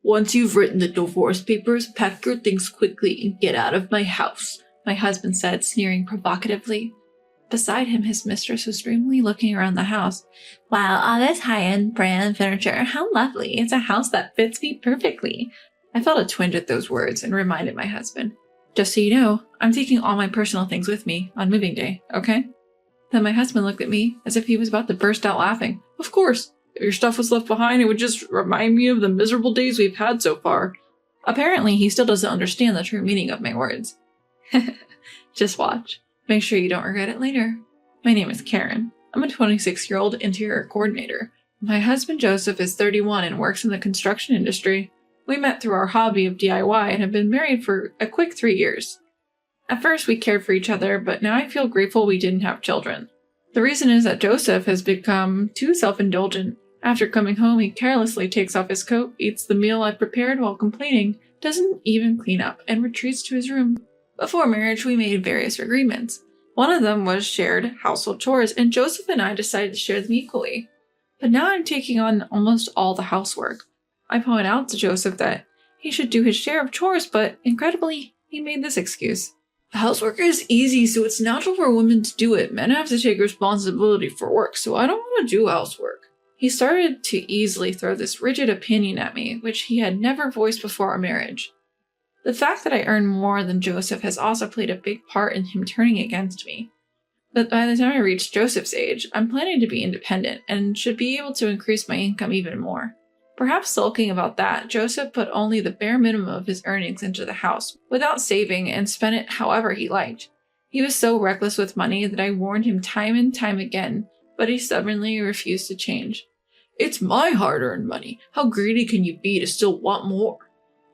Once you've written the divorce papers, pack your things quickly and get out of my house, my husband said, sneering provocatively. Beside him, his mistress was dreamily looking around the house. Wow, all this high-end brand furniture. How lovely. It's a house that fits me perfectly. I felt a twinge at those words and reminded my husband. Just so you know, I'm taking all my personal things with me on moving day, okay? Then my husband looked at me as if he was about to burst out laughing. Of course. If your stuff was left behind, it would just remind me of the miserable days we've had so far. Apparently, he still doesn't understand the true meaning of my words. Just watch. Make sure you don't regret it later. My name is Karen. I'm a 26-year-old interior coordinator. My husband Joseph is 31 and works in the construction industry. We met through our hobby of DIY and have been married for a quick 3 years. At first, we cared for each other, but now I feel grateful we didn't have children. The reason is that Joseph has become too self-indulgent. After coming home, he carelessly takes off his coat, eats the meal I've prepared while complaining, doesn't even clean up, and retreats to his room. Before marriage, we made various agreements. One of them was shared household chores, and Joseph and I decided to share them equally. But now I'm taking on almost all the housework. I point out to Joseph that he should do his share of chores, but incredibly, he made this excuse. Housework is easy, so it's natural for women to do it. Men have to take responsibility for work, so I don't want to do housework. He started to easily throw this rigid opinion at me, which he had never voiced before our marriage. The fact that I earn more than Joseph has also played a big part in him turning against me. But by the time I reach Joseph's age, I'm planning to be independent and should be able to increase my income even more. Perhaps sulking about that, Joseph put only the bare minimum of his earnings into the house, without saving, and spent it however he liked. He was so reckless with money that I warned him time and time again, but he stubbornly refused to change. It's my hard-earned money. How greedy can you be to still want more?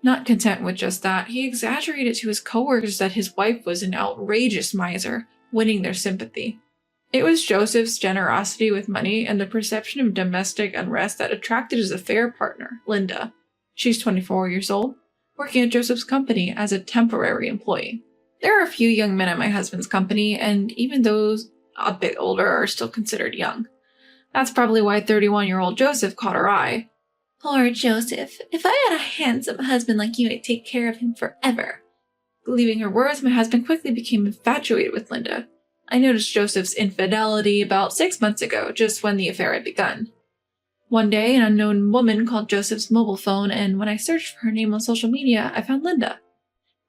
Not content with just that, he exaggerated to his coworkers that his wife was an outrageous miser, winning their sympathy. It was Joseph's generosity with money and the perception of domestic unrest that attracted his affair partner, Linda. She's 24 years old, working at Joseph's company as a temporary employee. There are a few young men at my husband's company, and even those a bit older are still considered young. That's probably why 31-year-old Joseph caught her eye. Poor Joseph, if I had a handsome husband like you, I'd take care of him forever. Believing her words, my husband quickly became infatuated with Linda. I noticed Joseph's infidelity about 6 months ago, just when the affair had begun. One day, an unknown woman called Joseph's mobile phone, and when I searched for her name on social media, I found Linda.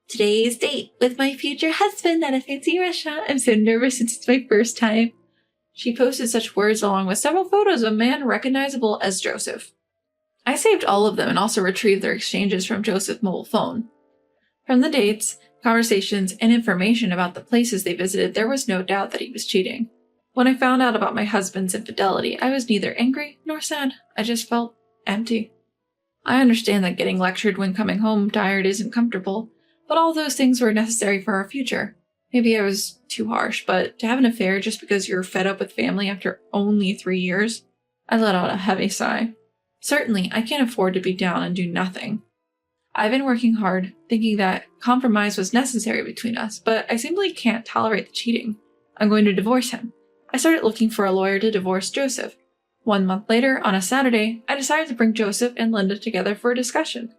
Today's date with my future husband at a fancy restaurant. I'm so nervous since it's my first time. She posted such words along with several photos of a man recognizable as Joseph. I saved all of them and also retrieved their exchanges from Joseph's mobile phone. From the dates, conversations, and information about the places they visited, there was no doubt that he was cheating. When I found out about my husband's infidelity, I was neither angry nor sad. I just felt empty. I understand that getting lectured when coming home tired isn't comfortable, but all those things were necessary for our future. Maybe I was too harsh, but to have an affair just because you're fed up with family after only 3 years? I let out a heavy sigh. Certainly, I can't afford to be down and do nothing. I've been working hard, thinking that compromise was necessary between us, but I simply can't tolerate the cheating. I'm going to divorce him. I started looking for a lawyer to divorce Joseph. 1 month later, on a Saturday, I decided to bring Joseph and Linda together for a discussion.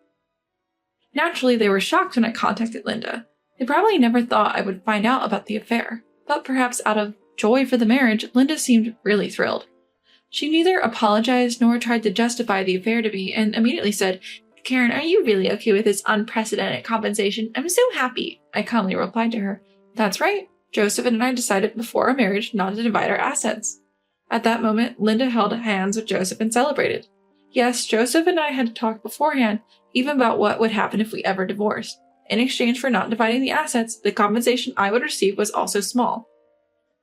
Naturally, they were shocked when I contacted Linda. They probably never thought I would find out about the affair, but perhaps out of joy for the marriage, Linda seemed really thrilled. She neither apologized nor tried to justify the affair to me, and immediately said, Karen, are you really okay with this unprecedented compensation? I'm so happy. I calmly replied to her, That's right. Joseph and I decided before our marriage not to divide our assets. At that moment, Linda held hands with Joseph and celebrated. Yes, Joseph and I had talked beforehand, even about what would happen if we ever divorced. In exchange for not dividing the assets, the compensation I would receive was also small.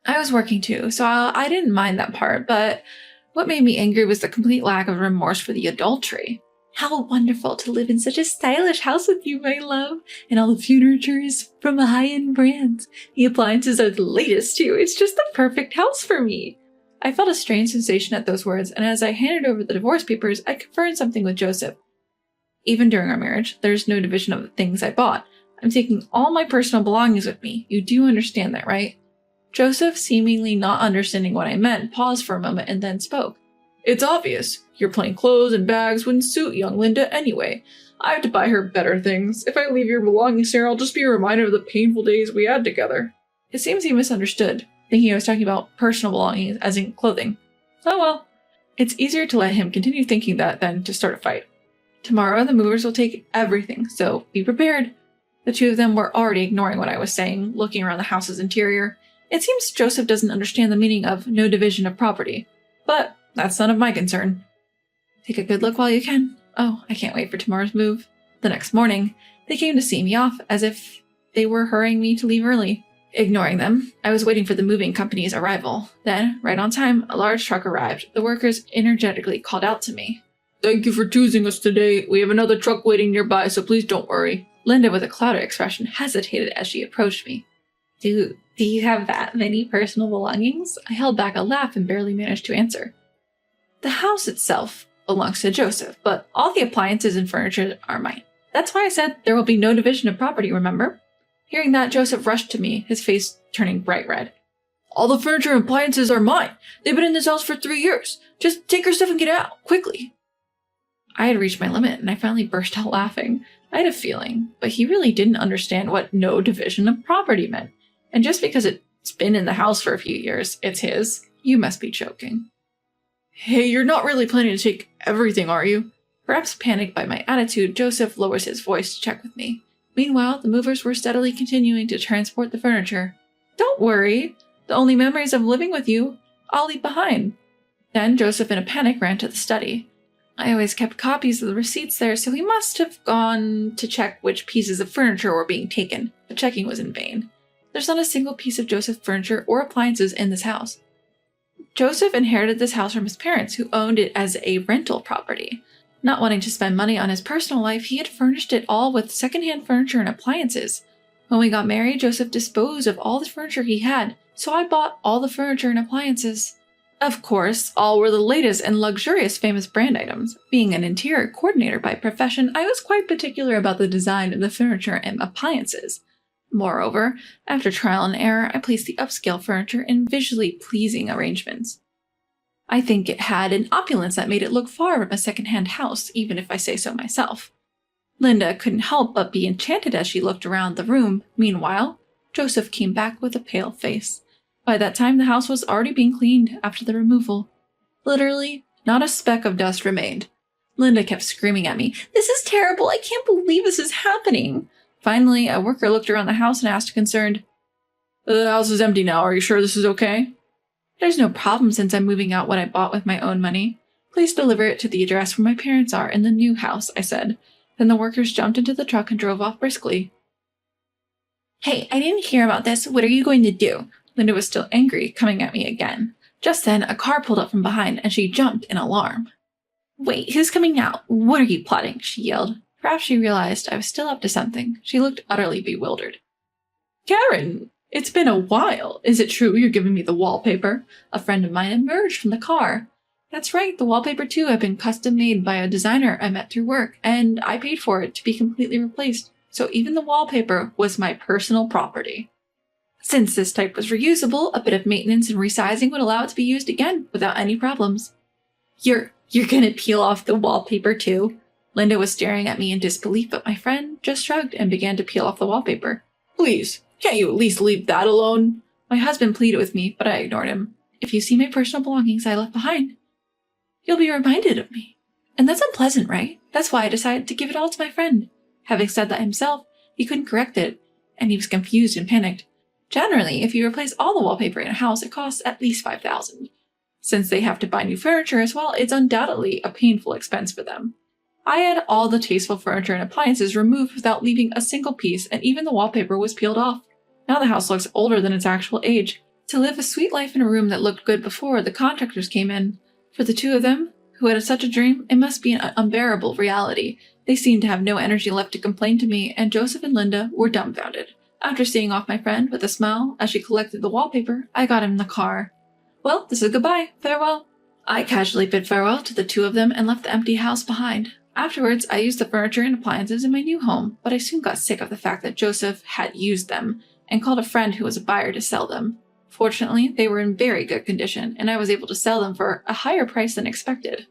I was working too, so I didn't mind that part, but what made me angry was the complete lack of remorse for the adultery. How wonderful to live in such a stylish house with you, my love. And all the furniture is from a high-end brand. The appliances are the latest too. It's just the perfect house for me. I felt a strange sensation at those words, and as I handed over the divorce papers, I confirmed something with Joseph. Even during our marriage, there's no division of the things I bought. I'm taking all my personal belongings with me. You do understand that, right? Joseph, seemingly not understanding what I meant, paused for a moment and then spoke. It's obvious. Your plain clothes and bags wouldn't suit young Linda anyway. I have to buy her better things. If I leave your belongings here, I'll just be a reminder of the painful days we had together." It seems he misunderstood, thinking I was talking about personal belongings as in clothing. Oh well. It's easier to let him continue thinking that than to start a fight. Tomorrow the movers will take everything, so be prepared. The two of them were already ignoring what I was saying, looking around the house's interior. It seems Joseph doesn't understand the meaning of no division of property. But that's none of my concern. Take a good look while you can. Oh, I can't wait for tomorrow's move. The next morning, they came to see me off as if they were hurrying me to leave early. Ignoring them, I was waiting for the moving company's arrival. Then, right on time, a large truck arrived. The workers energetically called out to me. "Thank you for choosing us today. We have another truck waiting nearby, so please don't worry." Linda, with a clouded expression, hesitated as she approached me. Do you have that many personal belongings? I held back a laugh and barely managed to answer. The house itself belongs to Joseph, but all the appliances and furniture are mine. That's why I said there will be no division of property, remember? Hearing that, Joseph rushed to me, his face turning bright red. "All the furniture and appliances are mine. They've been in this house for 3 years. Just take your stuff and get out, quickly." I had reached my limit, and I finally burst out laughing. I had a feeling, but he really didn't understand what no division of property meant. And just because it's been in the house for a few years, it's his. You must be joking. "Hey, you're not really planning to take everything, are you?" Perhaps panicked by my attitude, Joseph lowers his voice to check with me. Meanwhile, the movers were steadily continuing to transport the furniture. Don't worry. The only memories of living with you, I'll leave behind. Then Joseph, in a panic, ran to the study. I always kept copies of the receipts there, so he must have gone to check which pieces of furniture were being taken, but checking was in vain. There's not a single piece of Joseph's furniture or appliances in this house. Joseph inherited this house from his parents, who owned it as a rental property. Not wanting to spend money on his personal life, he had furnished it all with secondhand furniture and appliances. When we got married, Joseph disposed of all the furniture he had, so I bought all the furniture and appliances. Of course, all were the latest and luxurious famous brand items. Being an interior coordinator by profession, I was quite particular about the design of the furniture and appliances. Moreover, after trial and error, I placed the upscale furniture in visually pleasing arrangements. I think it had an opulence that made it look far from a second-hand house, even if I say so myself. Linda couldn't help but be enchanted as she looked around the room. Meanwhile, Joseph came back with a pale face. By that time, the house was already being cleaned after the removal. Literally, not a speck of dust remained. Linda kept screaming at me, "This is terrible! I can't believe this is happening!" Finally, a worker looked around the house and asked concerned, "The house is empty now. Are you sure this is okay?" "There's no problem since I'm moving out what I bought with my own money. Please deliver it to the address where my parents are in the new house," I said. Then the workers jumped into the truck and drove off briskly. "Hey, I didn't hear about this. What are you going to do?" Linda was still angry, coming at me again. Just then, a car pulled up from behind, and she jumped in alarm. "Wait, who's coming out? What are you plotting?" she yelled. Perhaps she realized I was still up to something. She looked utterly bewildered. "Karen, it's been a while. Is it true you're giving me the wallpaper?" A friend of mine emerged from the car. "That's right, the wallpaper too had been custom made by a designer I met through work, and I paid for it to be completely replaced, so even the wallpaper was my personal property. Since this type was reusable, a bit of maintenance and resizing would allow it to be used again without any problems." You're gonna peel off the wallpaper too?" Linda was staring at me in disbelief, but my friend just shrugged and began to peel off the wallpaper. "Please, can't you at least leave that alone?" My husband pleaded with me, but I ignored him. "If you see my personal belongings I left behind, you'll be reminded of me. And that's unpleasant, right? That's why I decided to give it all to my friend." Having said that himself, he couldn't correct it, and he was confused and panicked. Generally, if you replace all the wallpaper in a house, it costs at least $5,000. Since they have to buy new furniture as well, it's undoubtedly a painful expense for them. I had all the tasteful furniture and appliances removed without leaving a single piece, and even the wallpaper was peeled off. Now the house looks older than its actual age. To live a sweet life in a room that looked good before the contractors came in. For the two of them, who had such a dream, it must be an unbearable reality. They seemed to have no energy left to complain to me, and Joseph and Linda were dumbfounded. After seeing off my friend with a smile as she collected the wallpaper, I got him in the car. "Well, this is goodbye. Farewell." I casually bid farewell to the two of them and left the empty house behind. Afterwards, I used the furniture and appliances in my new home, but I soon got sick of the fact that Joseph had used them and called a friend who was a buyer to sell them. Fortunately, they were in very good condition, and I was able to sell them for a higher price than expected.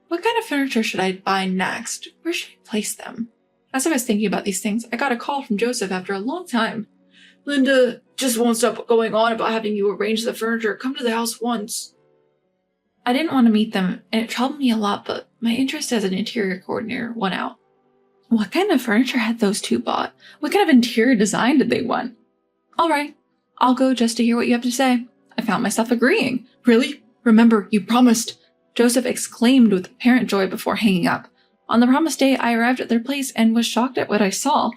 What kind of furniture should I buy next? Where should I place them? As I was thinking about these things, I got a call from Joseph after a long time. Linda just won't stop going on about having you arrange the furniture. Come to the house once. I didn't want to meet them, and it troubled me a lot, but my interest as an interior coordinator won out. What kind of furniture had those two bought? What kind of interior design did they want? All right, I'll go just to hear what you have to say. I found myself agreeing. Really? Remember, you promised. Joseph exclaimed with apparent joy before hanging up. On the promised day, I arrived at their place and was shocked at what I saw.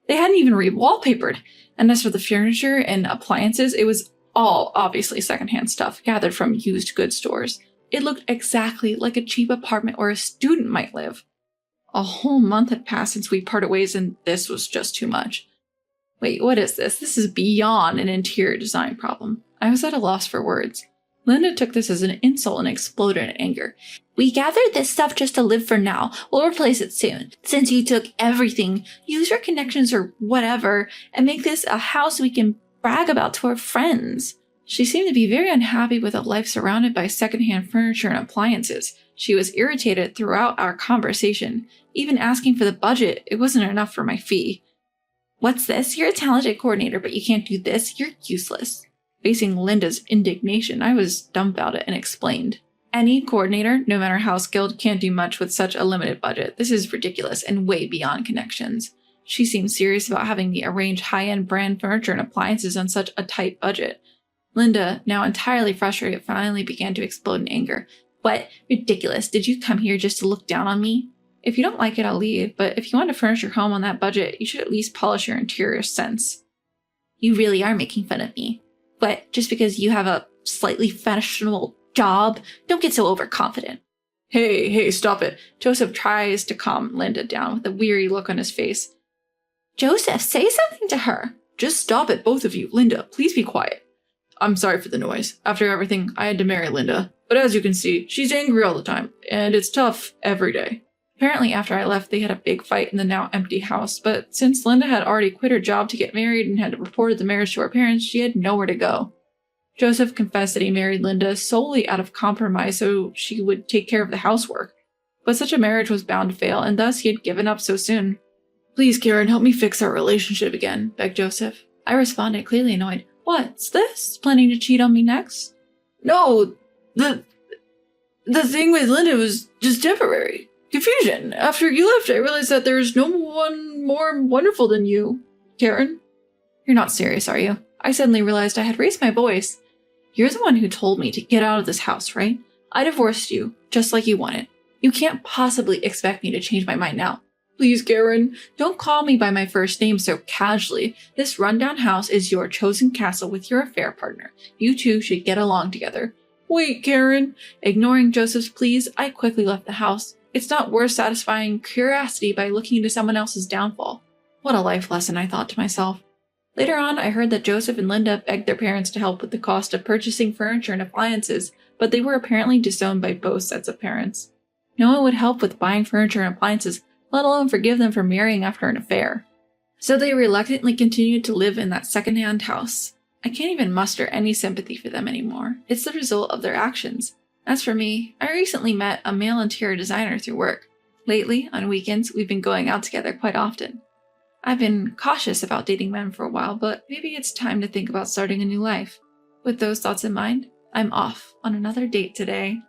They hadn't even re-wallpapered. And as for the furniture and appliances, it was all obviously secondhand stuff gathered from used goods stores. It looked exactly like a cheap apartment where a student might live. A whole month had passed since we parted ways, and this was just too much. Wait, what is this? This is beyond an interior design problem. I was at a loss for words. Linda took this as an insult and exploded in anger. We gathered this stuff just to live for now. We'll replace it soon. Since you took everything, use your connections or whatever, and make this a house we can brag about to our friends. She seemed to be very unhappy with a life surrounded by secondhand furniture and appliances. She was irritated throughout our conversation. Even asking for the budget, it wasn't enough for my fee. What's this? You're a talented coordinator, but you can't do this? You're useless. Facing Linda's indignation, I was dumbfounded and explained. Any coordinator, no matter how skilled, can't do much with such a limited budget. This is ridiculous and way beyond connections. She seemed serious about having me arrange high-end brand furniture and appliances on such a tight budget. Linda, now entirely frustrated, finally began to explode in anger. What? Ridiculous. Did you come here just to look down on me? If you don't like it, I'll leave, but if you want to furnish your home on that budget, you should at least polish your interior sense. You really are making fun of me. But just because you have a slightly fashionable job, don't get so overconfident. Hey, stop it. Joseph tries to calm Linda down with a weary look on his face. Joseph, say something to her. Just stop it, both of you. Linda, please be quiet. I'm sorry for the noise. After everything, I had to marry Linda. But as you can see, she's angry all the time, and it's tough every day. Apparently after I left, they had a big fight in the now empty house, but since Linda had already quit her job to get married and had reported the marriage to her parents, she had nowhere to go. Joseph confessed that he married Linda solely out of compromise so she would take care of the housework. But such a marriage was bound to fail, and thus he had given up so soon. Please, Karen, help me fix our relationship again, begged Joseph. I responded, clearly annoyed. What's this? Planning to cheat on me next? No, the thing with Linda was just temporary. Confusion. After you left, I realized that there's no one more wonderful than you, Karen. You're not serious, are you? I suddenly realized I had raised my voice. You're the one who told me to get out of this house, right? I divorced you, just like you wanted. You can't possibly expect me to change my mind now. Please, Karen. Don't call me by my first name so casually. This rundown house is your chosen castle with your affair partner. You two should get along together. Wait, Karen. Ignoring Joseph's pleas, I quickly left the house. It's not worth satisfying curiosity by looking into someone else's downfall. What a life lesson, I thought to myself. Later on, I heard that Joseph and Linda begged their parents to help with the cost of purchasing furniture and appliances, but they were apparently disowned by both sets of parents. No one would help with buying furniture and appliances, let alone forgive them for marrying after an affair. So they reluctantly continued to live in that second-hand house. I can't even muster any sympathy for them anymore. It's the result of their actions. As for me, I recently met a male interior designer through work. Lately, on weekends, we've been going out together quite often. I've been cautious about dating men for a while, but maybe it's time to think about starting a new life. With those thoughts in mind, I'm off on another date today.